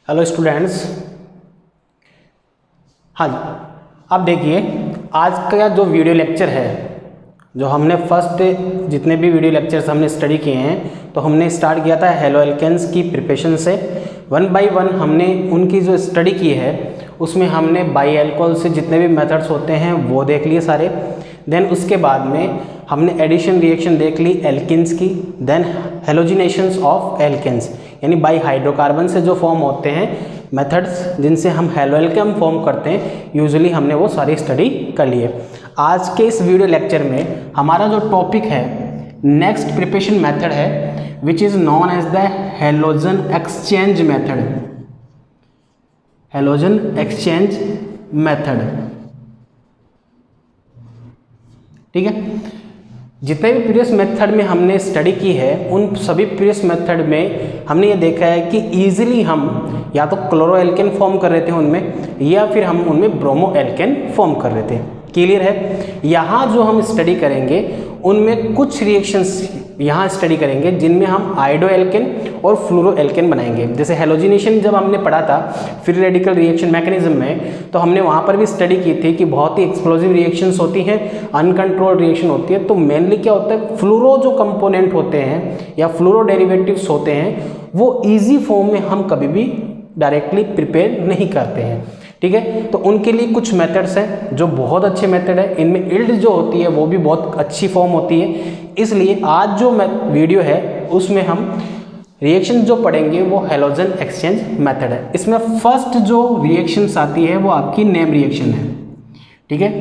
Hello students. हाँ जी, अब देखिए आज का जो वीडियो लेक्चर है, जो हमने फर्स्ट जितने भी वीडियो लेक्चर्स हमने स्टडी किए हैं, तो हमने स्टार्ट किया था हेलो एल्केन्स की प्रिपरेशन से। वन बाय वन हमने उनकी जो स्टडी की है उसमें हमने बाई एल्कोहल से जितने भी मेथड्स होते हैं वो देख लिए सारे। देन उसके बाद में हमने एडिशन रिएक्शन देख ली एल्किन्स की। देन हेलोजिनेशंस ऑफ एल्केन्स यानी बाई हाइड्रोकार्बन से जो फॉर्म होते हैं मेथड्स जिनसे हम हेलो एल्केन फॉर्म करते हैं, यूजुअली हमने वो सारी स्टडी कर ली है। आज के इस वीडियो लेक्चर में हमारा जो टॉपिक है नेक्स्ट प्रिपरेशन मेथड है which is known as the halogen exchange method. Halogen exchange method, ठीक है। जितने भी प्रीवियस मेथड में हमने स्टडी की है उन सभी प्रीवियस मेथड में हमने ये देखा है कि इजीली हम या तो क्लोरो एल्केन फॉर्म कर रहे थे उनमें, या फिर हम उनमें ब्रोमो एल्केन फॉर्म कर रहे थे। क्लियर है। यहाँ जो हम स्टडी करेंगे उनमें कुछ रिएक्शंस यहाँ स्टडी करेंगे जिनमें हम आयोडो एल्केन और फ्लोरो एल्केन बनाएंगे। जैसे हेलोजिनेशन जब हमने पढ़ा था फ्री रेडिकल रिएक्शन मैकेनिज्म में, तो हमने वहाँ पर भी स्टडी की थी कि बहुत ही एक्सप्लोजिव रिएक्शंस होती हैं, अनकंट्रोल्ड रिएक्शन होती है। तो मेनली क्या होता है, फ्लोरो जो कंपोनेंट होते हैं या फ्लोरो डेरिवेटिव्स होते हैं वो ईजी फॉर्म में हम कभी भी डायरेक्टली प्रिपेयर नहीं करते हैं, ठीक है। तो उनके लिए कुछ मेथड्स हैं जो बहुत अच्छे मेथड है। इनमें इल्ड जो होती है वो भी बहुत अच्छी फॉर्म होती है। इसलिए आज जो वीडियो है उसमें हम रिएक्शन जो पढ़ेंगे वो हेलोजन एक्सचेंज मेथड है। इसमें फर्स्ट जो रिएक्शंस आती है वो आपकी नेम रिएक्शन है, ठीक है।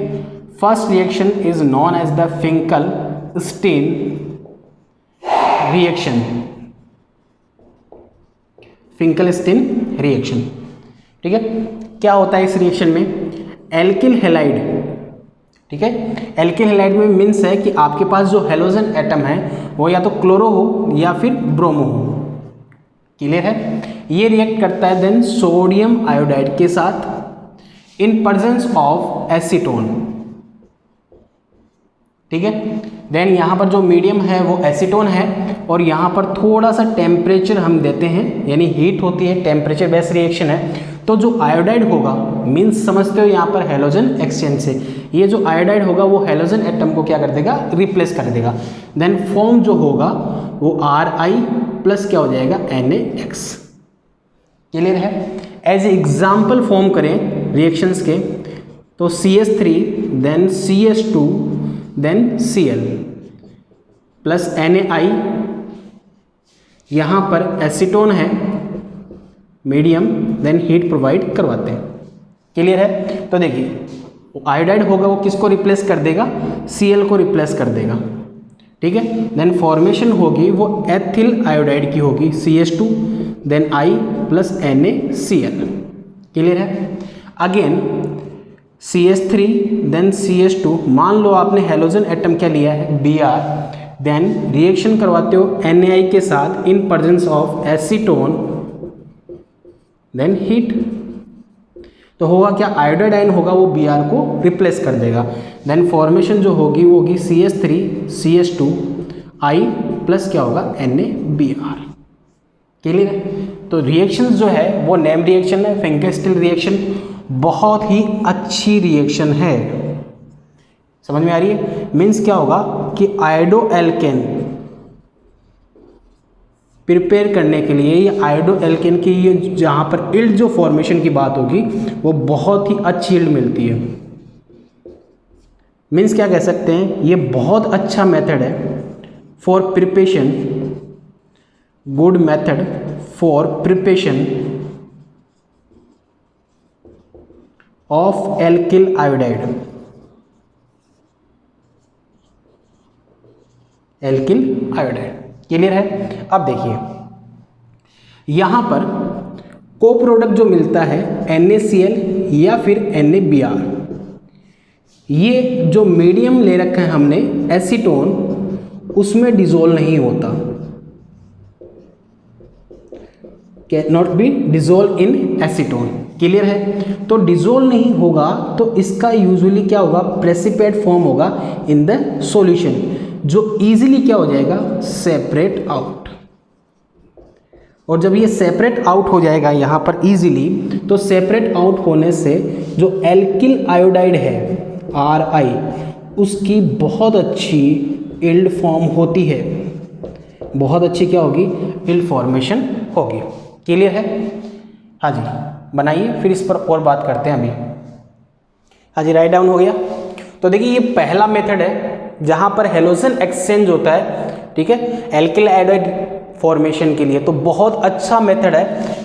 First reaction is known as the Finkelstein reaction. Finkelstein reaction, ठीक है। क्या होता है इस रिएक्शन में, एल्किल हैलाइड, ठीक है। एल्किल हैलाइड में मीन्स है कि आपके पास जो हेलोजन एटम है वो या तो क्लोरो हो या फिर ब्रोमो हो। क्लियर है। ये रिएक्ट करता है देन सोडियम आयोडाइड के साथ इन प्रेजेंस ऑफ एसीटोन, ठीक है। देन यहाँ पर जो मीडियम है वो एसीटोन है और यहाँ पर थोड़ा सा टेम्परेचर हम देते हैं, यानी हीट होती है, टेम्परेचर बेस्ड रिएक्शन है। तो जो आयोडाइड होगा मीन्स समझते हो यहाँ पर हेलोजन एक्सचेंज से, ये जो आयोडाइड होगा वो हेलोजन एटम को क्या कर देगा, रिप्लेस कर देगा। देन फॉर्म जो होगा वो Ri प्लस क्या हो जाएगा, NaX। क्लियर है। एज एग्जाम्पल फॉर्म करें रिएक्शंस के तो CH3 then CH2 then Cl plus NaI, यहाँ पर एसीटोन है मीडियम, देन हीट प्रोवाइड करवाते हैं। क्लियर है। तो देखिए आयोडाइड होगा वो किसको रिप्लेस कर देगा, Cl को रिप्लेस कर देगा, ठीक है। देन फॉर्मेशन होगी वो एथिल आयोडाइड की होगी, CH2 then I plus NaCl। Clear है। अगेन CH3 देन CH2, मान लो आपने हेलोजन एटम क्या लिया है, Br, देन रिएक्शन करवाते हो NaI के साथ in presence of acetone then heat. तो होगा क्या, आयोडाइड आयन होगा वो Br को रिप्लेस कर देगा। देन फॉर्मेशन जो होगी वो होगी CH3 CH2 I प्लस क्या होगा, NaBr। क्लियर है। तो रिएक्शंस जो है वो नेम रिएक्शन है, फिंकल-स्टीन रिएक्शन बहुत ही अच्छी रिएक्शन है। समझ में आ रही है। मीन्स क्या होगा कि आयोडो एल्केन प्रिपेयर करने के लिए या आयोडो एल्केन की ये जहाँ पर इल्ड जो फॉर्मेशन की बात होगी वो बहुत ही अच्छी इल्ड मिलती है। मीन्स क्या कह सकते हैं, ये बहुत अच्छा मेथड है for preparation, good method for preparation of alkyl iodide. Alkyl iodide. Clear है। अब देखिए यहाँ पर को प्रोडक्ट जो मिलता है NaCl या फिर NaBr, ये जो मीडियम ले रखा है हमने एसीटोन उसमें डिसॉल्व नहीं होता, can not B dissolve in acetone. Clear है। तो डिसॉल्व नहीं होगा तो इसका यूजुअली क्या होगा, प्रेसिपिटेट फॉर्म होगा इन द सॉल्यूशन, जो इजीली क्या हो जाएगा, सेपरेट आउट। और जब ये सेपरेट आउट हो जाएगा यहाँ पर इजीली, तो सेपरेट आउट होने से जो एल्किल आयोडाइड है Ri, उसकी बहुत अच्छी इल्ड फॉर्म होती है, बहुत अच्छी क्या होगी, इल्ड फॉर्मेशन होगी। क्लियर है? हाँ जी, बनाइए, फिर इस पर और बात करते हैं अभी। हाँ जी, राइट डाउन हो गया। तो देखिए ये पहला मेथड है जहाँ पर हेलोजन एक्सचेंज होता है, ठीक है, एल्किल आयोडाइड फॉर्मेशन के लिए। तो बहुत अच्छा मेथड है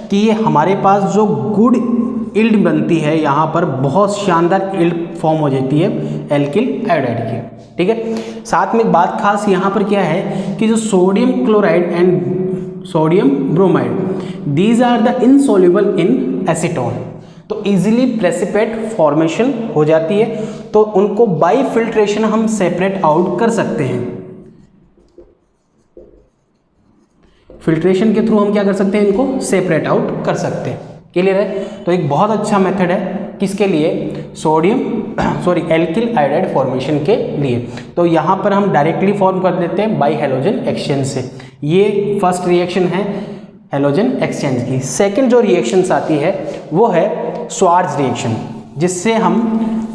कि ये हमारे पास जो गुड इल्ड बनती है, यहाँ पर बहुत शानदार इल्ड फॉर्म हो जाती है एल्किल आयोडाइड की, ठीक है। साथ में एक बात खास यहाँ पर क्या है कि जो sodium chloride and sodium bromide, these are the insoluble in acetone, तो इजीली प्रेसिपिटेट फॉर्मेशन हो जाती है, तो उनको बाई फिल्ट्रेशन हम सेपरेट आउट कर सकते हैं। फिल्ट्रेशन के थ्रू हम क्या कर सकते हैं, इनको सेपरेट आउट कर सकते हैं। क्लियर है? तो एक बहुत अच्छा मेथड है किसके लिए, एल्किल आयोडाइड फॉर्मेशन के लिए। तो यहाँ पर हम डायरेक्टली फॉर्म कर देते हैं बाई हेलोजन एक्सचेंज से। ये फर्स्ट रिएक्शन है हेलोजन एक्सचेंज की। सेकंड जो रिएक्शंस आती है वो है स्वार्ज रिएक्शन, जिससे हम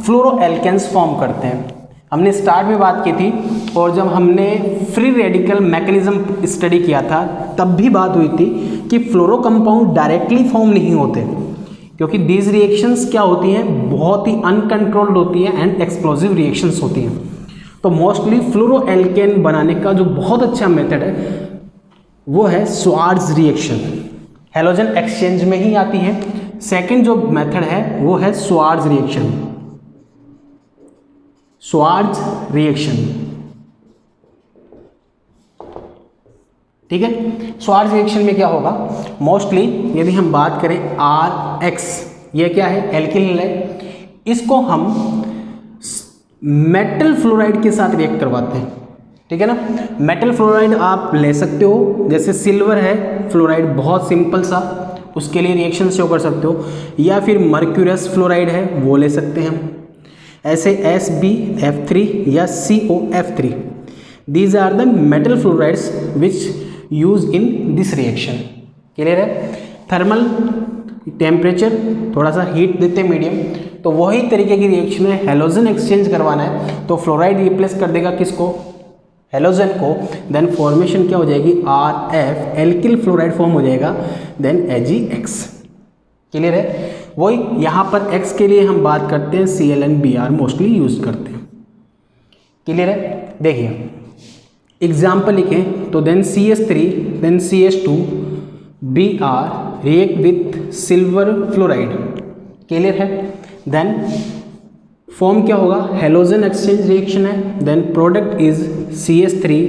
फ्लोरोएल्केन्स फॉर्म करते हैं। हमने स्टार्ट में बात की थी, और जब हमने फ्री रेडिकल मैकेनिज्म स्टडी किया था तब भी बात हुई थी कि फ्लोरो कंपाउंड डायरेक्टली फॉर्म नहीं होते, क्योंकि दीज रिएक्शंस क्या होती हैं, बहुत ही अनकंट्रोल्ड होती है एंड एक्सप्लोजिव रिएक्शंस होती हैं। तो मोस्टली फ्लोरोएल्केन बनाने का जो बहुत अच्छा मेथड है वो है स्वार्ज रिएक्शन, हेलोजन एक्सचेंज में ही आती है। सेकंड जो मेथड है वो है स्वार्ज रिएक्शन, स्वार्ज रिएक्शन, ठीक है। स्वार्ज रिएक्शन में क्या होगा, मोस्टली यदि हम बात करें RX, ये क्या है, एल्किल है, इसको हम मेटल फ्लोराइड के साथ रिएक्ट करवाते हैं, ठीक है ना। मेटल फ्लोराइड आप ले सकते हो, जैसे सिल्वर है फ्लोराइड, बहुत सिंपल सा, उसके लिए रिएक्शन शो कर सकते हो, या फिर मर्क्यूरस फ्लोराइड है वो ले सकते हैं हम, ऐसे SbF3 या COF3, these are the metal fluorides which use in this reaction. Clear है? थर्मल टेम्परेचर, थोड़ा सा हीट देते हैं मीडियम, तो वही तरीके की रिएक्शन है, हेलोजन एक्सचेंज करवाना है तो फ्लोराइड रिप्लेस कर देगा किसको, हेलोजन को, देन फॉर्मेशन क्या हो जाएगी, RF, एल्किल फ्लोराइड फॉर्म हो जाएगा, देन AgX। क्लियर है? वही यहाँ पर X के लिए हम बात करते हैं Cl and Br mostly use करते हैं। क्लियर है? देखिए एग्जाम्पल लिखें तो then CH3 then CH2 Br react with silver fluoride. Clear है? देन फॉर्म क्या होगा, हेलोजन एक्सचेंज रिएक्शन है, then product is CH3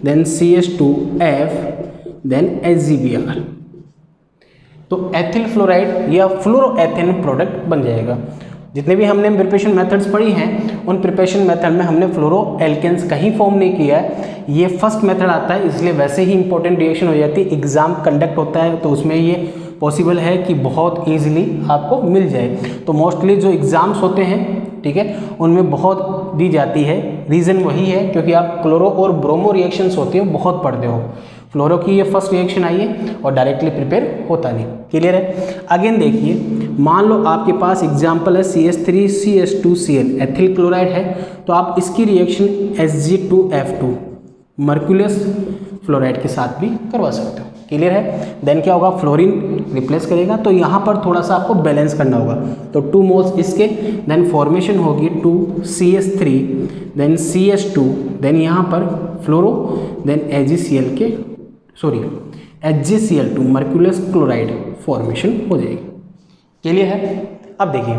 then CH2F then HgBr, तो एथिल फ्लोराइड या फ्लोरोएथेन प्रोडक्ट बन जाएगा। जितने भी हमने प्रिपरेशन मेथड्स पढ़ी हैं उन प्रिपरेशन मेथड में हमने फ्लोरोएल्केन्स का ही फॉर्म नहीं किया है, ये फर्स्ट मेथड आता है, इसलिए वैसे ही इंपॉर्टेंट रिएक्शन हो जाती है। एग्जाम कंडक्ट होता है तो उसमें ये पॉसिबल है कि बहुत ईजिली आपको मिल जाए। तो मोस्टली जो एग्ज़ाम्स होते हैं, ठीक है, उनमें बहुत दी जाती है। रीज़न वही है क्योंकि आप क्लोरो और ब्रोमो रिएक्शंस होती है बहुत पढ़ते हो, फ्लोरो की ये फर्स्ट रिएक्शन आई है और डायरेक्टली प्रिपेयर होता नहीं। क्लियर है? अगेन देखिए, मान लो आपके पास एग्जांपल है CH3 CH2Cl एथिल क्लोराइड है, तो आप इसकी रिएक्शन Hg2F2 मर्क्यूरियस फ्लोराइड के साथ भी करवा सकते हो। क्लियर है? देन क्या होगा, फ्लोरीन रिप्लेस करेगा, तो यहाँ पर थोड़ा सा आपको बैलेंस करना होगा, तो 2 मोल्स इसके, देन फॉर्मेशन होगी 2CH3 देन CH2, देन यहाँ पर fluoro, then HgCl2 mercurous chloride formation हो जाएगी। क्लियर है? अब देखिए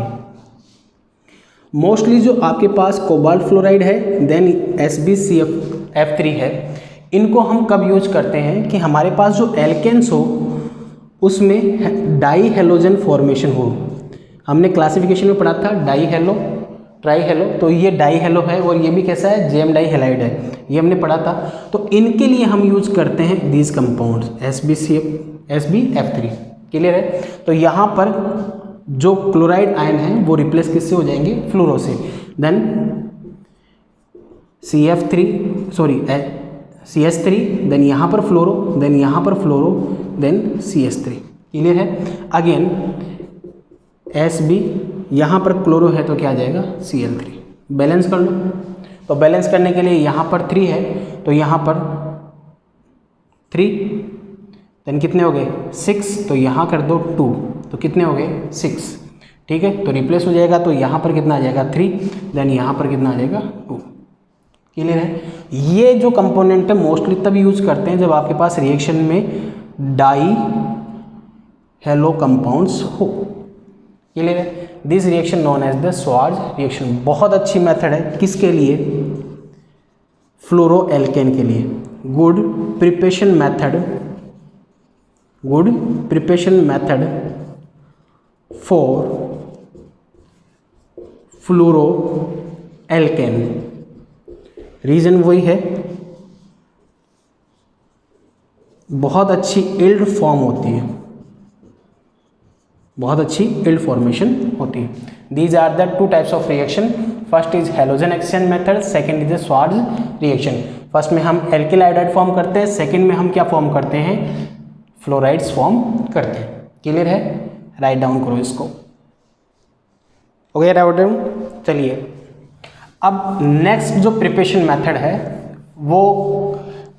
मोस्टली जो आपके पास कोबाल्ट फ्लोराइड है देन SbCF3 है, इनको हम कब यूज करते हैं कि हमारे पास जो एल्केन्स हो उसमें डाई हेलोजन फॉर्मेशन हो। हमने क्लासिफिकेशन में पढ़ा था डाई हेलो ट्राई हेलो, तो ये डाई हेलो है और ये भी कैसा है, जेम डाई हेलाइड है, ये हमने पढ़ा था। तो इनके लिए हम यूज करते हैं दीज कंपाउंड्स SbF3। क्लियर है? तो यहाँ पर जो क्लोराइड आयन है वो रिप्लेस किससे हो जाएंगे, फ्लोरो से, देन CH3, देन यहाँ पर फ्लोरो, देन यहाँ पर फ्लोरो, देन CH3। क्लियर है। अगेन SB, यहाँ पर क्लोरो है तो क्या आ जाएगा Cl3। बैलेंस कर लो, तो बैलेंस करने के लिए यहाँ पर 3 है तो यहाँ पर 3, देन कितने हो गए 6, तो यहाँ कर दो 2, तो कितने हो गए 6। ठीक है, तो रिप्लेस हो जाएगा, तो यहाँ पर कितना आ जाएगा 3, देन यहाँ पर कितना आ जाएगा 2। क्लियर है। ये जो कंपोनेंट है मोस्टली तब यूज करते हैं जब आपके पास रिएक्शन में डाई हेलो कंपाउंड्स हो। क्लियर है। This reaction known as the Swarts reaction. बहुत अच्छी मेथड है किसके लिए, फ्लोरोएल्केन के लिए। Good preparation method for fluoroalkane. Reason वही है, बहुत अच्छी इल्ड फॉर्म होती है, बहुत अच्छी इल्ड फॉर्मेशन होती है। These are the 2 types of reaction. First is halogen exchange method, second is the Swarts reaction. First में हम एल्किल आयोडाइड फॉर्म करते हैं, सेकेंड में हम क्या फॉर्म करते हैं, फ्लोराइड्स फॉर्म करते हैं। क्लियर है। राइट डाउन करो इसको। हो गया राइट डाउन। चलिए अब नेक्स्ट जो प्रिपरेशन मेथड है वो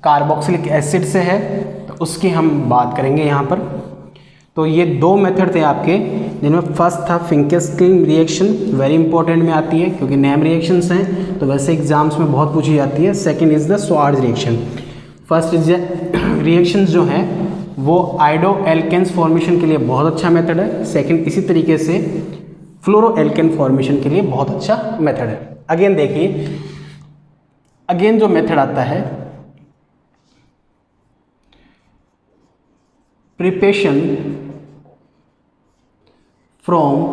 कार्बोक्सिलिक एसिड से है, तो उसकी हम बात करेंगे यहाँ पर। तो ये 2 मेथड थे आपके, जिनमें फर्स्ट था फिंकेल्स्टीन रिएक्शन, वेरी इंपॉर्टेंट में आती है क्योंकि नेम रिएक्शंस हैं तो वैसे एग्जाम्स में बहुत पूछी जाती है। Second is the Swarts reaction. First is reactions जो हैं वो आइडो एल्केन्स फॉर्मेशन के लिए बहुत अच्छा मेथड है। सेकंड इसी तरीके से फ्लोरोएल्केन फॉर्मेशन के लिए बहुत अच्छा मेथड है। अगेन देखिए, अगेन जो मेथड आता है preparation from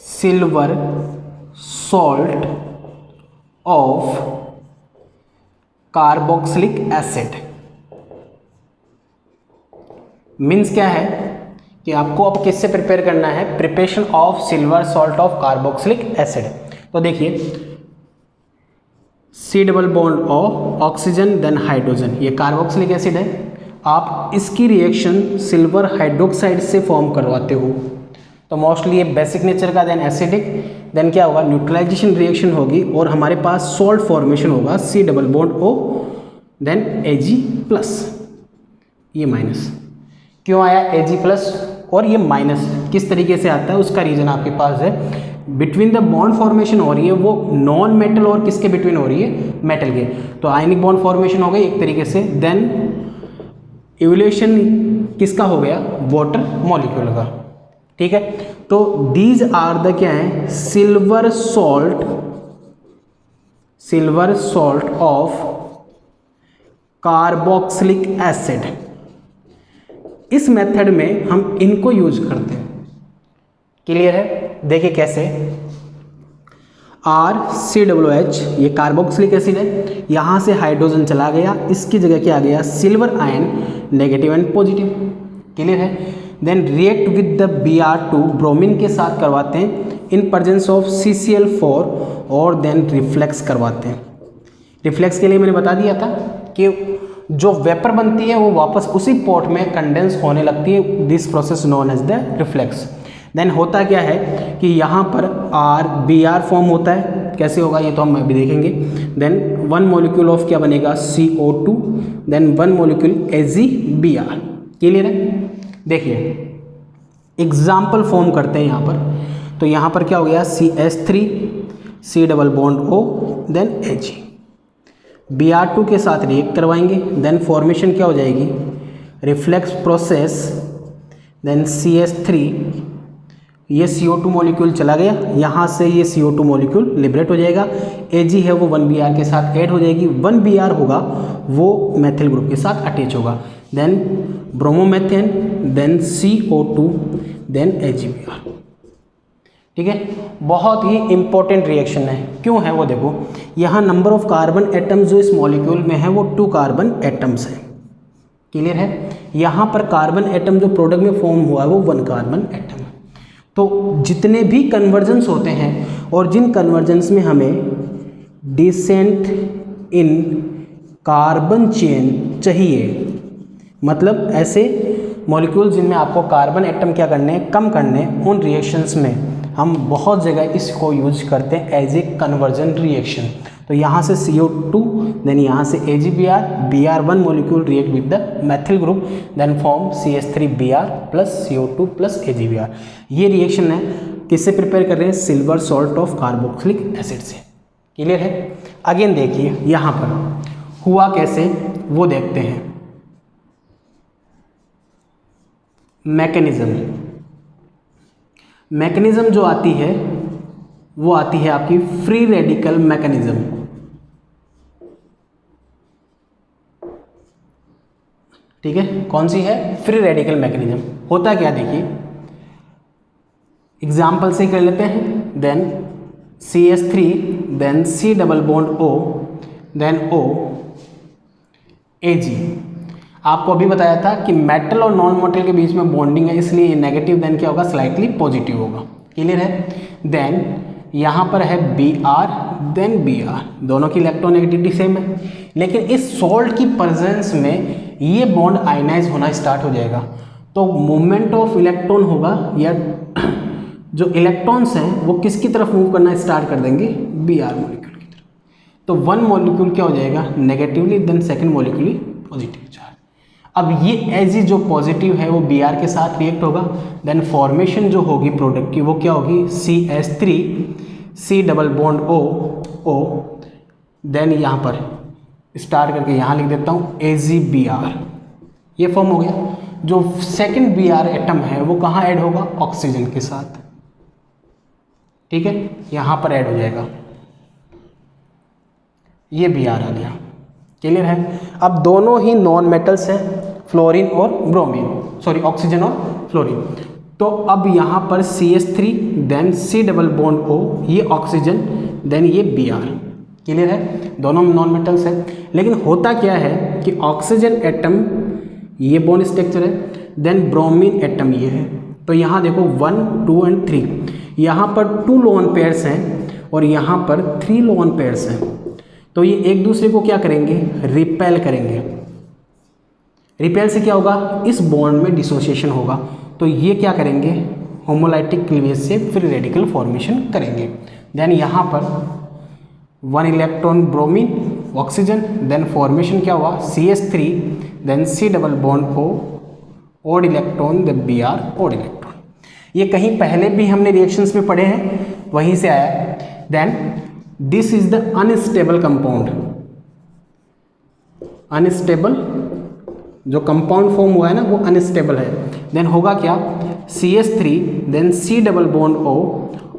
silver salt of carboxylic acid. Means क्या है कि आपको अब किससे प्रिपेयर करना है, preparation of silver salt of carboxylic acid. तो देखिए C double bond of oxygen then hydrogen, ये कार्बोक्सिलिक एसिड है। आप इसकी रिएक्शन सिल्वर हाइड्रोक्साइड से फॉर्म करवाते हो तो मोस्टली ये बेसिक नेचर का, देन एसिडिक, देन क्या होगा न्यूट्रलाइजेशन रिएक्शन होगी और हमारे पास सॉल्ट फॉर्मेशन होगा C double bond O then Ag plus, ये माइनस। क्यों आया Ag प्लस और ये माइनस, किस तरीके से आता है उसका रीजन आपके पास है। बिटवीन द बॉन्ड फॉर्मेशन हो रही है वो नॉन मेटल और किसके बिटवीन हो रही है, मेटल के। तो आयनिक बॉन्ड फॉर्मेशन हो गई एक तरीके से, देन इवोल्यूशन किसका हो गया, वाटर मॉलिक्यूल का। ठीक है, तो दीज आर द क्या है, silver salt of carboxylic acid. इस मेथड में हम इनको यूज करते हैं। क्लियर है। देखिए कैसे, RCOOH ये कार्बोक्सिलिक एसिड है, यहाँ से हाइड्रोजन चला गया, इसकी जगह क्या आ गया, silver ion, negative and positive. Clear है। Then react with the Br2 bromine के साथ करवाते हैं इन प्रेजेंस ऑफ CCl4 और देन रिफ्लेक्स करवाते हैं। रिफ्लेक्स के लिए मैंने बता दिया था कि जो वेपर बनती है वो वापस उसी पॉट में कंडेंस होने लगती है। This process known as the reflux. Then होता क्या है कि यहाँ पर Br फॉर्म होता है, कैसे होगा ये तो हम अभी देखेंगे। देन 1 मॉलिक्यूल ऑफ क्या बनेगा, CO2, then 1 molecule AgBr। Clear है। देखिए एग्जाम्पल फॉर्म करते हैं यहाँ पर, तो यहाँ पर क्या हो गया, CH3, C double bond O, then Ag। Br2 के साथ रिएक्ट करवाएंगे, देन फॉर्मेशन क्या हो जाएगी, रिफ्लेक्स प्रोसेस, देन CH3, ये CO2 मॉलिक्यूल चला गया, यहाँ से ये CO2 मॉलिक्यूल लिबरेट हो जाएगा। Ag है वो 1Br के साथ ऐड हो जाएगी, 1Br होगा वो मैथिल ग्रुप के साथ अटैच होगा, then bromomethane, then CO2, then AgBr। ठीक है, बहुत ही इंपॉर्टेंट रिएक्शन है। क्यों है वो देखो, यहाँ नंबर ऑफ कार्बन एटम्स जो इस मॉलिक्यूल में है वो 2 कार्बन एटम्स है। क्लियर है। यहाँ पर कार्बन एटम जो प्रोडक्ट में फॉर्म हुआ है वो 1 कार्बन एटम है। तो जितने भी कन्वर्जेंस होते हैं और जिन कन्वर्जेंस में हमें डिसेंट इन कार्बन चेन चाहिए, मतलब ऐसे मॉलिक्यूल जिनमें आपको कार्बन एटम क्या करने, कम करने, उन रिएक्शंस में हम बहुत जगह इसको यूज करते हैं एज ए कन्वर्जन रिएक्शन। तो यहाँ से CO2 देन यहाँ से AgBr, Br1 molecule react with the methyl group then form CH3Br plus CO2 plus AgBr। ये रिएक्शन है किससे प्रिपेयर कर रहे हैं, silver salt of carboxylic acid से। क्लियर है। अगेन देखिए यहाँ पर हुआ कैसे वो देखते हैं। मैकेनिज्म जो आती है वो आती है आपकी फ्री रेडिकल मैकेनिज्म। ठीक है, कौन सी है, फ्री रेडिकल मैकेनिज्म। होता क्या देखिए, एग्जाम्पल से कर लेते हैं। Then CH3 then C double bond O then O Ag। आपको अभी बताया था कि मेटल और नॉन मेटल के बीच में बॉन्डिंग है, इसलिए नेगेटिव देन क्या होगा, स्लाइटली पॉजिटिव होगा। क्लियर है। देन यहाँ पर है Br देन Br, दोनों की इलेक्ट्रोनेगेटिविटी सेम है, लेकिन इस सॉल्ट की प्रेजेंस में ये बॉन्ड आयनाइज होना स्टार्ट हो जाएगा। तो मूवमेंट ऑफ इलेक्ट्रॉन होगा, या जो इलेक्ट्रॉन्स हैं वो किसकी तरफ मूव करना स्टार्ट कर देंगे, Br मॉलिक्यूल की तरफ। तो वन मॉलिक्यूल क्या हो जाएगा, negatively, then second molecule positive charge. अब ये Ag जो पॉजिटिव है वो Br के साथ रिएक्ट होगा, देन फॉर्मेशन जो होगी प्रोडक्ट की वो क्या होगी, CH3 C double bond O, then यहाँ पर स्टार्ट करके यहाँ लिख देता हूँ AgBr, ये फॉर्म हो गया। जो सेकंड Br एटम है वो कहाँ ऐड होगा, ऑक्सीजन के साथ। ठीक है, यहाँ पर ऐड हो जाएगा, ये Br आ गया। क्लियर है। अब दोनों ही नॉन मेटल्स हैं, फ्लोरीन और ब्रोमीन, सॉरी ऑक्सीजन और फ्लोरीन। तो अब यहाँ पर CH3 then C double bond O, ये ऑक्सीजन देन ये Br। क्लियर है, दोनों नॉन मेटल्स हैं। लेकिन होता क्या है कि ऑक्सीजन एटम ये बॉन्ड स्ट्रक्चर है, देन ब्रोमीन एटम ये है। तो यहाँ देखो 1, 2 एंड 3, यहाँ पर 2 लोन पेयर्स हैं और यहाँ पर 3 लोन पेयर्स हैं। तो ये एक दूसरे को क्या करेंगे, रिपेल करेंगे। रिपेल से क्या होगा, इस बॉन्ड में डिसोसिएशन होगा। तो ये क्या करेंगे, होमोलाइटिक क्लीवेज से फ्री रेडिकल फॉर्मेशन करेंगे। देन यहाँ पर 1 electron bromine oxygen, then formation क्या हुआ, CH3 then C double bond O, odd electron then Br odd electron. ये कहीं पहले भी हमने रिएक्शंस में पढ़े हैं, वहीं से आया। Then this is the unstable compound. Unstable जो कंपाउंड फॉर्म हुआ है ना वो अनस्टेबल है। देन होगा क्या, CH3 then C double bond O,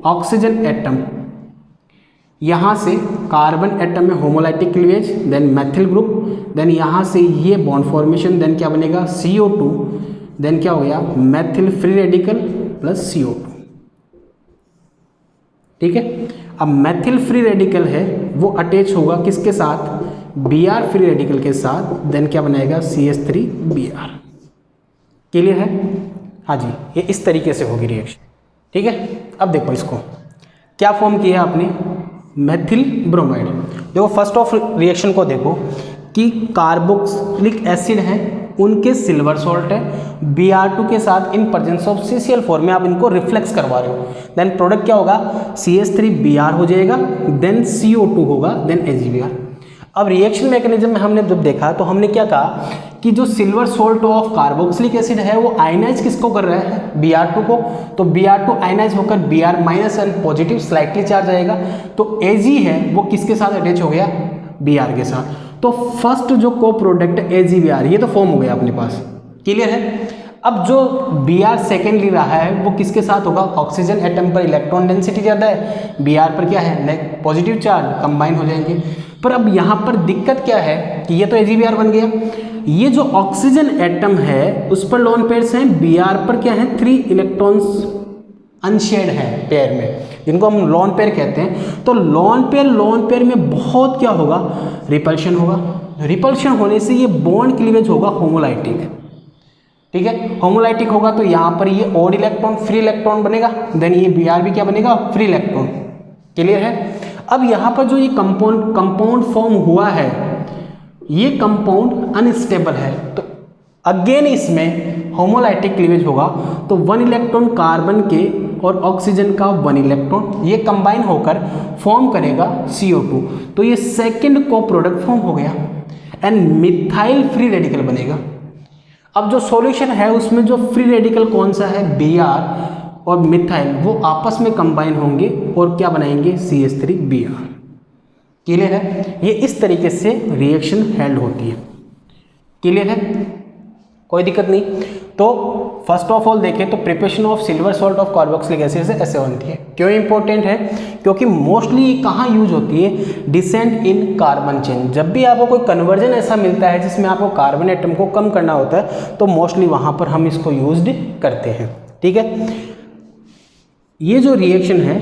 oxygen atom, यहाँ से कार्बन एटम में homolytic cleavage, then methyl group, then यहाँ से ये बॉन्ड फॉर्मेशन, देन क्या बनेगा CO2, देन क्या हो गया Maithil free radical plus CO2। ठीक है। अब मैथिल फ्री रेडिकल है वो अटैच होगा किसके साथ, Br फ्री रेडिकल के साथ, देन क्या बनाएगा CH3Br। क्लियर है। हाँ जी, ये इस तरीके से होगी रिएक्शन। ठीक है। अब देखो इसको क्या फॉर्म किया आपने, मैथिल ब्रोमाइड। देखो फर्स्ट ऑफ रिएक्शन को देखो कि कार्बोक्सिलिक एसिड है, उनके सिल्वर सॉल्ट है, Br2 के साथ इन प्रेजेंस ऑफ CCl4 में आप इनको रिफ्लेक्स करवा रहे हो। देन प्रोडक्ट क्या होगा, CH3Br हो जाएगा, देन CO2 होगा, देन AgBr। अब रिएक्शन मैकेनिज्म में हमने जब देखा तो हमने क्या कहा कि जो silver salt of carboxylic acid है वो आयनाइज किसको कर रहा है, Br2 को। तो Br2 आयनाइज होकर Br minus and positive slightly charge आएगा। तो Ag है वो किसके साथ अटैच हो गया, Br के साथ। तो फर्स्ट जो को प्रोडक्ट AgBr ये तो फॉर्म हो गया अपने पास। क्लियर है। अब जो Br सेकेंड ले रहा है वो किसके साथ होगा, ऑक्सीजन एटम पर इलेक्ट्रॉन डेंसिटी ज़्यादा है, Br पर क्या है पॉजिटिव चार्ज, कंबाइन हो जाएंगे। पर अब यहाँ पर दिक्कत क्या है कि ये तो AgBr बन गया, ये जो ऑक्सीजन एटम है उस पर लोन पेयर्स हैं, Br पर क्या है 3 इलेक्ट्रॉन्स अनशेड है पेयर में, जिनको हम लोन पेयर कहते हैं। तो लोन पेयर में बहुत क्या होगा, रिपल्शन होगा। रिपल्शन होने से ये बॉन्ड क्लीवेज होगा होमोलाइटिक। ठीक है, होमोलाइटिक होगा तो यहाँ पर ये ओड इलेक्ट्रॉन फ्री इलेक्ट्रॉन बनेगा, देन ये Br भी क्या बनेगा, फ्री इलेक्ट्रॉन। क्लियर है। अब यहाँ पर जो ये कंपाउंड फॉर्म हुआ है, ये कंपाउंड अनस्टेबल है, तो अगेन इसमें होमोलाइटिक क्लीवेज होगा, तो 1 इलेक्ट्रॉन कार्बन के और ऑक्सीजन का 1 इलेक्ट्रॉन ये कंबाइन होकर फॉर्म करेगा CO2, तो ये सेकंड को प्रोडक्ट फॉर्म हो गया एंड मिथाइल फ्री रेडिकल बनेगा। अब जो सॉल्यूशन है उसमें जो फ्री रेडिकल कौन सा है, Br और मिथाइल, वो आपस में कंबाइन होंगे और क्या बनाएंगे, CH3Br। क्लियर है? ये इस तरीके से रिएक्शन हेल्ड होती है। क्लियर है? कोई दिक्कत नहीं। तो फर्स्ट ऑफ ऑल देखें तो preparation of silver salt of carboxylic acid से ऐसे बनती है। क्यों इंपॉर्टेंट है? क्योंकि मोस्टली ये कहाँ यूज होती है, डिसेंट इन कार्बन चेन। जब भी आपको कोई कन्वर्जन ऐसा मिलता है जिसमें आपको कार्बन एटम को कम करना होता है, तो मोस्टली वहाँ पर हम इसको यूज करते हैं। ठीक है, ये जो रिएक्शन है,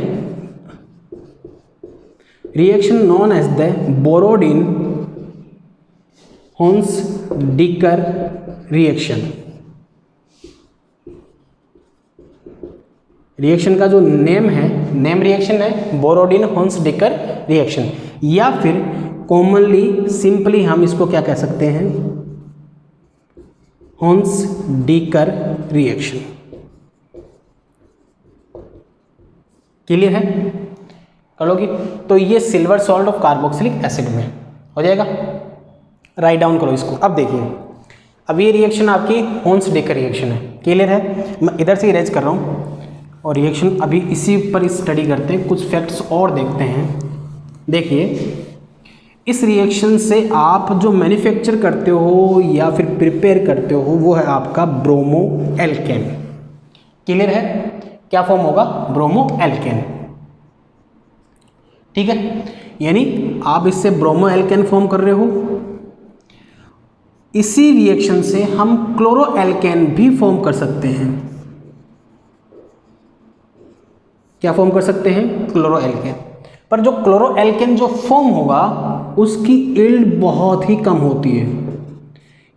reaction known as the Borodin Hunsdiecker reaction. Reaction का जो नेम है, नेम रिएक्शन है बोरोडिन होन्स-डिकर रिएक्शन, या फिर कॉमनली सिंपली हम इसको क्या कह सकते हैं, होन्स-डिकर रिएक्शन। क्लियर है? करोगी तो ये silver salt of carboxylic acid में हो जाएगा। राइट डाउन करो इसको। अब देखिए, अब ये रिएक्शन आपकी होन्स-डिकर रिएक्शन है। क्लियर है? मैं इधर से इरेज कर रहा हूँ और रिएक्शन अभी इसी पर स्टडी करते हैं, कुछ फैक्ट्स और देखते हैं। देखिए, इस रिएक्शन से आप जो मैन्युफैक्चर करते हो या फिर प्रिपेयर करते हो वो है आपका ब्रोमो एल्केन। क्लियर है? क्या फॉर्म होगा, ब्रोमो एल्केन। ठीक है, यानी आप इससे ब्रोमो एल्केन फॉर्म कर रहे हो। इसी रिएक्शन से हम क्लोरो एल्केन भी फॉर्म कर सकते हैं। क्या फॉर्म कर सकते हैं, क्लोरो एल्केन। पर जो क्लोरो एल्केन जो फॉर्म होगा उसकी यील्ड बहुत ही कम होती है,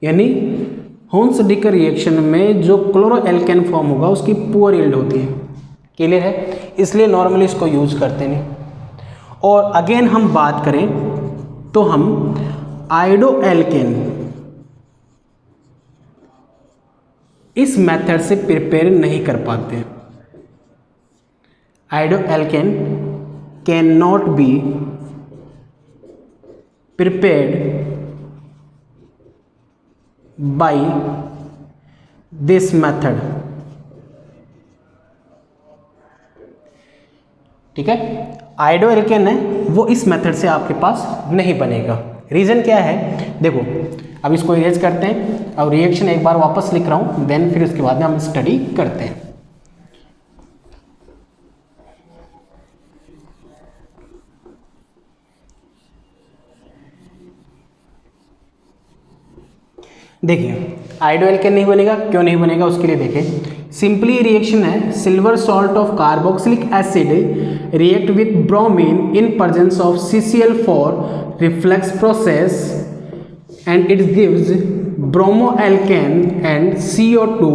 यानी होन्स-डिकर रिएक्शन में जो क्लोरो एल्केन फॉर्म होगा उसकी पुअर यील्ड होती है। क्लियर है? इसलिए नॉर्मली इसको यूज करते नहीं। और अगेन हम बात करें तो हम आयोडो एल्केन इस मेथड से प्रिपेयर नहीं कर पाते। Iodo alkane can not be prepared by this method. ठीक है, आयोडो एल्केन है वो इस मेथड से आपके पास नहीं बनेगा। रीज़न क्या है, देखो अब इसको इरेज करते हैं और रिएक्शन एक बार वापस लिख रहा हूँ, देन फिर उसके बाद में हम स्टडी करते हैं। देखिए, आयोडो एल्केन नहीं बनेगा, क्यों नहीं बनेगा उसके लिए देखें। सिंपली रिएक्शन है silver salt of carboxylic acid react with bromine in presence of CCl4 reflex process and it gives bromo alkene and CO2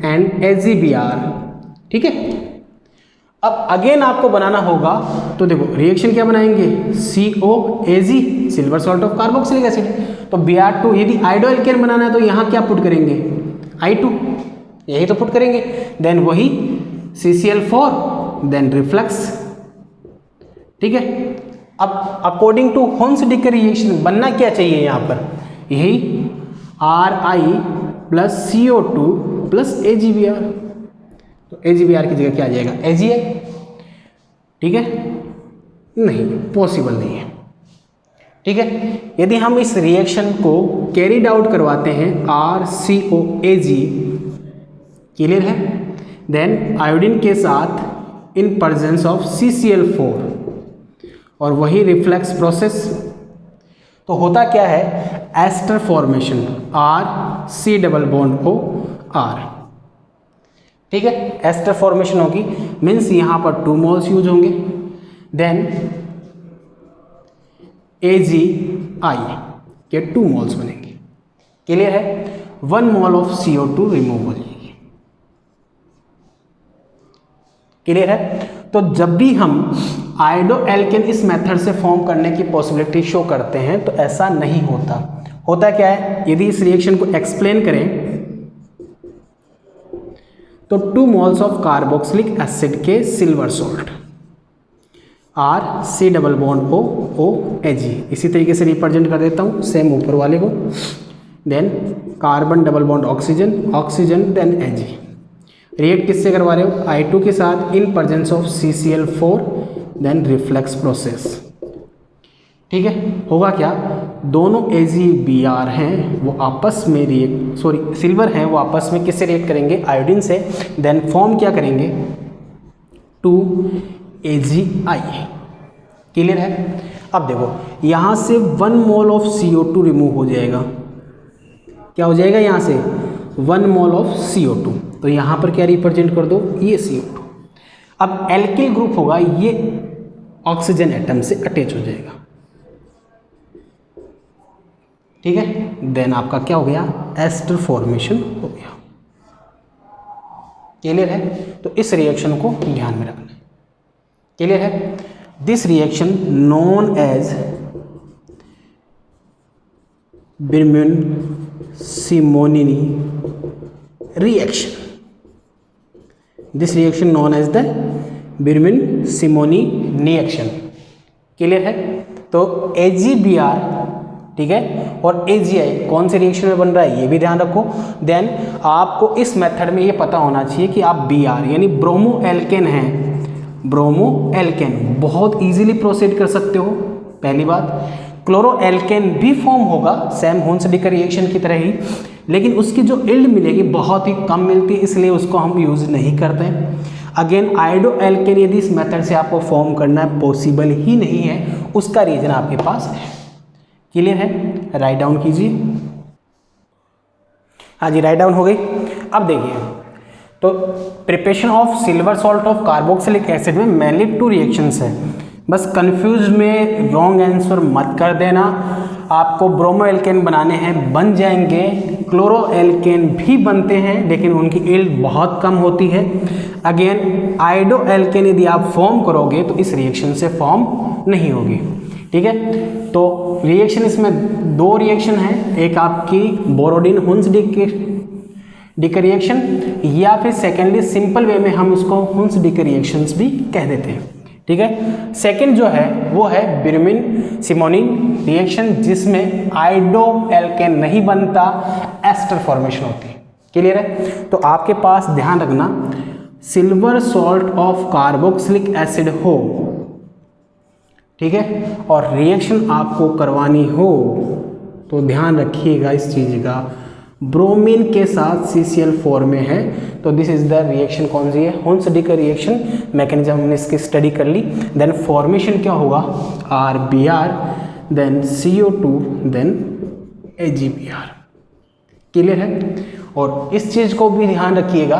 and AgBr। ठीक है, अब अगेन आपको बनाना होगा, तो देखो रिएक्शन क्या बनाएंगे, COAg silver salt of carboxylic acid, तो Br2। यदि आयोडो एल्केन बनाना है तो यहाँ क्या पुट करेंगे, I2, यही तो पुट करेंगे। देन वही CCl4 देन रिफ्लेक्स। ठीक है, अब अकॉर्डिंग टू होन्स-डिकर रिएक्शन बनना क्या चाहिए यहाँ पर, यही Ri plus CO2 plus AgBr। तो AgBr की जगह क्या आ जाएगा, Ag। ठीक है, नहीं पॉसिबल नहीं है। ठीक है, यदि हम इस रिएक्शन को कैरीड आउट करवाते हैं RCOAg, क्लियर है, देन आयोडीन के साथ इन प्रेजेंस ऑफ CCl4 और वही रिफ्लेक्स प्रोसेस, तो होता क्या है, ester formation RC double bond OR। ठीक है, एस्टर फॉर्मेशन होगी, मीन्स यहाँ पर 2 मोल्स यूज होंगे, देन AgI के 2 मोल्स बनेंगे। क्लियर है, 1 मोल ऑफ CO2 रिमूव हो जाएगी। क्लियर है, तो जब भी हम आयोडो एल्केन इस मेथड से फॉर्म करने की पॉसिबिलिटी शो करते हैं तो ऐसा नहीं होता। होता क्या है, यदि इस रिएक्शन को एक्सप्लेन करें तो 2 मोल्स ऑफ कार्बोक्सिलिक एसिड के silver salt R C double bond O O H G, इसी तरीके से रिप्रेजेंट कर देता हूँ सेम ऊपर वाले को। Then carbon double bond oxygen, oxygen then H G. React किससे करवा रहे हो, I2 के साथ in presence of CCl4 then reflux process. ठीक है, होगा क्या, दोनों AgBr हैं वो आपस में सिल्वर हैं वो आपस में किससे रिएक्ट करेंगे, आयोडीन से। देन फॉर्म क्या करेंगे, 2AgI। क्लियर है। अब देखो यहाँ से 1 मोल ऑफ CO2 रिमूव हो जाएगा। क्या हो जाएगा, यहाँ से 1 मोल ऑफ CO2, तो यहाँ पर क्या रिप्रेजेंट कर दो, ये CO2। अब एल्किल ग्रुप होगा, ये ऑक्सीजन एटम से अटैच हो जाएगा। ठीक है, देन आपका क्या हो गया, एस्टर फॉर्मेशन हो गया। क्लियर है, तो इस रिएक्शन को ध्यान में रखना है। क्लियर है, this reaction known as Birman-Simonini reaction. This reaction known as the Birman-Simonini reaction. Clear है, तो AgBr, ठीक है, और AgI कौन से रिएक्शन में बन रहा है ये भी ध्यान रखो। देन आपको इस मेथड में ये पता होना चाहिए कि आप Br यानी ब्रोमो एल्केन हैं, ब्रोमो एल्केन बहुत इजीली प्रोसीड कर सकते हो। पहली बात, क्लोरो एल्केन भी फॉर्म होगा सेम हुन्स-डिकर रिएक्शन की तरह ही, लेकिन उसकी जो इल्ड मिलेगी बहुत ही कम मिलती है, इसलिए उसको हम यूज़ नहीं करते हैं। अगेन आयोडो एल्केन यदि इस मेथड से आपको फॉर्म करना है पॉसिबल ही नहीं है, उसका रीजन आपके पास है। क्लियर है, राइट डाउन कीजिए। हाँ जी, राइट डाउन हो गई। अब देखिए, तो preparation of silver salt of carboxylic acid में मेनली 2 रिएक्शंस है। बस कंफ्यूज में रॉन्ग आंसर मत कर देना। आपको ब्रोमो एल्केन बनाने हैं, बन जाएंगे। क्लोरो एल्केन भी बनते हैं लेकिन उनकी इल्ड बहुत कम होती है। अगेन आयोडो एल्केन यदि आप फॉर्म करोगे तो इस रिएक्शन से फॉर्म नहीं होगी। ठीक है, तो रिएक्शन इसमें 2 रिएक्शन है, एक आपकी बोरोडिन हुन्स-डिकर रिएक्शन, या फिर सेकेंडली सिंपल वे में हम उसको हुन्स-डिकर रिएक्शंस भी कह देते हैं। ठीक है, सेकंड जो है वो है बिर्मेन-सिमोनिन रिएक्शन, जिसमें आयोडो एल्केन नहीं बनता, एस्टर फॉर्मेशन होती है। क्लियर है, तो आपके पास ध्यान रखना silver salt of carboxylic acid हो, ठीक है, और रिएक्शन आपको करवानी हो तो ध्यान रखिएगा इस चीज़ का, ब्रोमीन के साथ CCl4 में है, तो दिस इज द रिएक्शन कौन सी है, हुन्स-डिकर रिएक्शन। मैकेनिज्म हमने इसकी स्टडी कर ली। देन फॉर्मेशन क्या होगा, RBr then CO2 then AgBr। Clear है, और इस चीज़ को भी ध्यान रखिएगा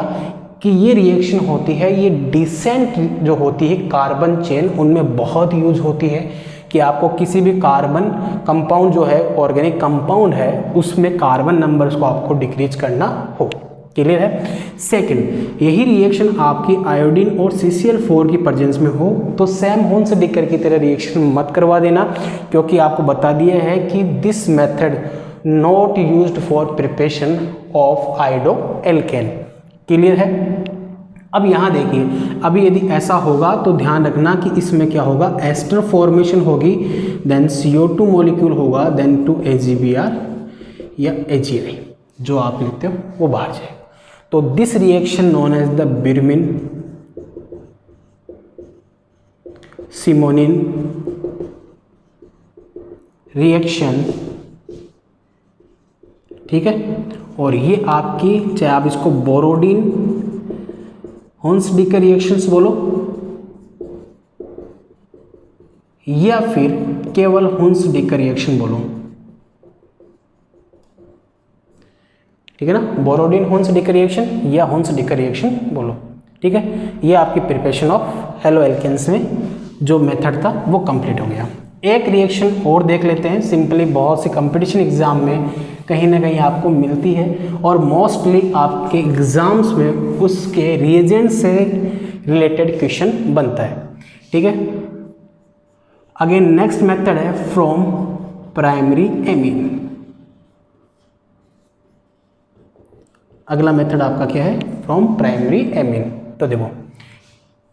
कि ये रिएक्शन होती है, ये डिसेंट जो होती है कार्बन चेन उनमें बहुत यूज होती है कि आपको किसी भी कार्बन कंपाउंड जो है ऑर्गेनिक कंपाउंड है उसमें कार्बन नंबर्स को आपको डिक्रीज करना हो। क्लियर है। सेकंड, यही रिएक्शन आपकी आयोडीन और CCl4 की प्रेजेंस में हो तो सेम हुन्स-डिकर की तरह रिएक्शन मत करवा देना, क्योंकि आपको बता दिया है कि this method not used for preparation of iodo alkane. Clear है। अब यहाँ देखिए, अभी यदि ऐसा होगा तो ध्यान रखना कि इसमें क्या होगा, एस्टर फॉर्मेशन होगी, देन CO2 मॉलिक्यूल होगा, देन 2AgBr या AgI जो आप लिखते हो वो बाहर जाएगा। तो this reaction known as the Birnbaum Simonini reaction. ठीक है, और ये आपकी, चाहे आप इसको बोरोडिन हुन्स-डिकर रिएक्शंस बोलो या फिर केवल हुन्स-डिकर रिएक्शन बोलो, ठीक है ना, बोरोडिन हुन्स-डिकर रिएक्शन या हुन्स-डिकर रिएक्शन बोलो। ठीक है, ये आपकी प्रिपरेशन ऑफ हेलो एल्केन्स में जो मेथड था वो कंप्लीट हो गया। एक रिएक्शन और देख लेते हैं, सिंपली बहुत से कंपटीशन एग्जाम में कहीं ना कहीं आपको मिलती है और मोस्टली आपके एग्जाम्स में उसके रिएजेंट से रिलेटेड क्वेश्चन बनता है। ठीक है, अगेन नेक्स्ट मेथड है फ्रॉम प्राइमरी एमीन। अगला मेथड आपका क्या है, फ्रॉम प्राइमरी एमीन। तो देखो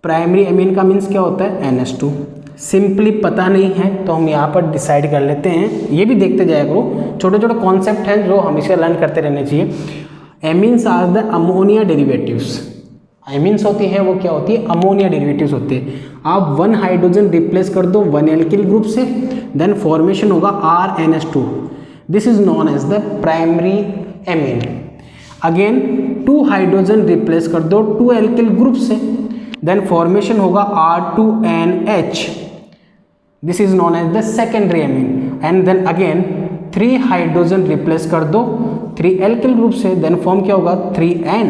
प्राइमरी एमीन का मीन्स क्या होता है, NH2। सिंपली पता नहीं है तो हम यहाँ पर डिसाइड कर लेते हैं, ये भी देखते जाया करो, छोटे छोटे कॉन्सेप्ट हैं जो हमेशा लर्न करते रहने चाहिए। Amines are the ammonia derivatives. Amines होती हैं वो क्या होती है, अमोनिया डेरिवेटिव्स होते हैं। आप 1 हाइड्रोजन रिप्लेस कर दो 1 एल्किल ग्रुप से, देन फॉर्मेशन होगा RNH2। This is known as the primary amine. Again 2 hydrogen replace कर दो 2 एल्किल ग्रुप से, देन फॉर्मेशन होगा R2NH। This is known as the secondary amine. And then again 3 hydrogen replace कर दो 3 alkyl group से, then form क्या होगा 3N,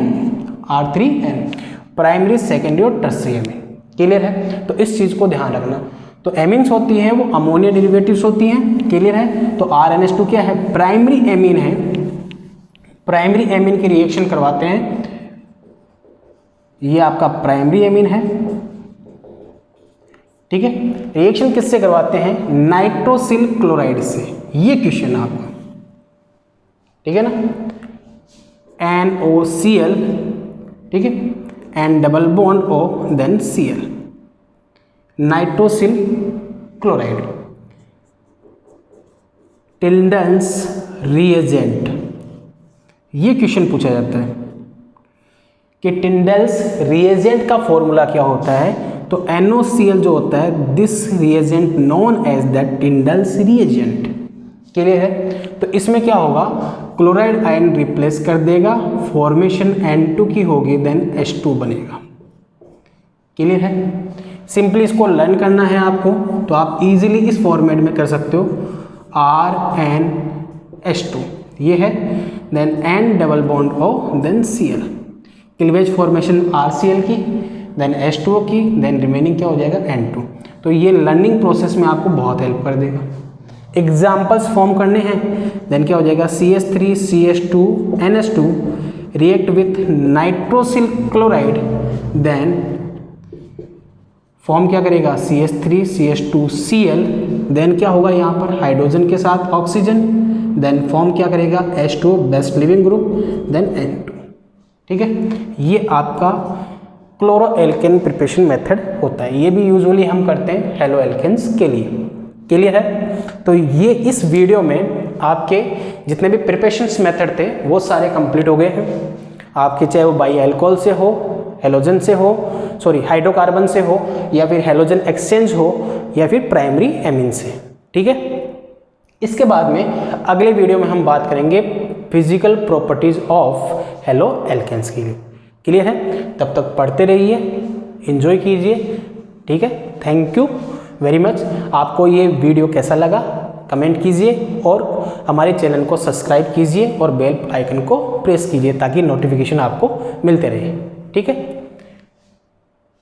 R3N। Primary, secondary और टर्सरी एमीन। क्लियर है, तो इस चीज को ध्यान रखना। तो एमीन्स होती हैं वो अमोनिया डेरिवेटिव्स होती हैं। क्लियर है, तो RNH2 क्या है, प्राइमरी एमीन है। प्राइमरी एमीन की रिएक्शन करवाते हैं, ये आपका प्राइमरी एमीन है। ठीक है, रिएक्शन किससे करवाते हैं, नाइट्रोसिल क्लोराइड से। ये क्वेश्चन आपका, ठीक है ना, NOCl, ठीक है, and double bond O then Cl, nitrosyl chloride. Tilden's reagent, ये क्वेश्चन पूछा जाता है कि टिंडल्स रिएजेंट का फॉर्मूला क्या होता है। तो NOCl जो होता है, this reagent known as the Tilden's reagent. Clear है, तो इसमें क्या होगा, क्लोराइड आयन रिप्लेस कर देगा, फॉर्मेशन N2 की होगी, देन H2 बनेगा। क्लियर है, सिंपली इसको लर्न करना है आपको, तो आप इजीली इस फॉर्मेट में कर सकते हो, RNH2 ये है, then N double bond O then Cl, cleavage formation RCl की, देन H2O की, देन रिमेनिंग क्या हो जाएगा N2। तो ये लर्निंग प्रोसेस में आपको बहुत हेल्प कर देगा। एग्जाम्पल्स फॉर्म करने हैं, देन क्या हो जाएगा, CH3 CH2 NH2 react with nitrosyl chloride, then form क्या करेगा, CH3 CH2 Cl, देन क्या होगा यहाँ पर हाइड्रोजन के साथ ऑक्सीजन, देन फॉर्म क्या करेगा H2O best leaving group, then N2। ठीक है, ये आपका क्लोरो एल्केन प्रिपरेशन मेथड होता है। ये भी यूजुअली हम करते हैं हेलो एल्केन्स के लिए। क्लियर है, तो ये इस वीडियो में आपके जितने भी प्रिपरेशंस मेथड थे वो सारे कंप्लीट हो गए हैं आपके, चाहे वो बाई अल्कोहल से हो, हेलोजन से हो, सॉरी हाइड्रोकार्बन से हो, या फिर हेलोजन एक्सचेंज हो, या फिर प्राइमरी एमीन से। ठीक है, इसके बाद में अगले वीडियो में हम बात करेंगे physical properties of halo alkanes के लिए। क्लियर है, तब तक पढ़ते रहिए, एंजॉय कीजिए। ठीक है, थैंक यू वेरी मच। आपको ये वीडियो कैसा लगा कमेंट कीजिए, और हमारे चैनल को सब्सक्राइब कीजिए और बेल आइकन को प्रेस कीजिए ताकि नोटिफिकेशन आपको मिलते रहे। ठीक है।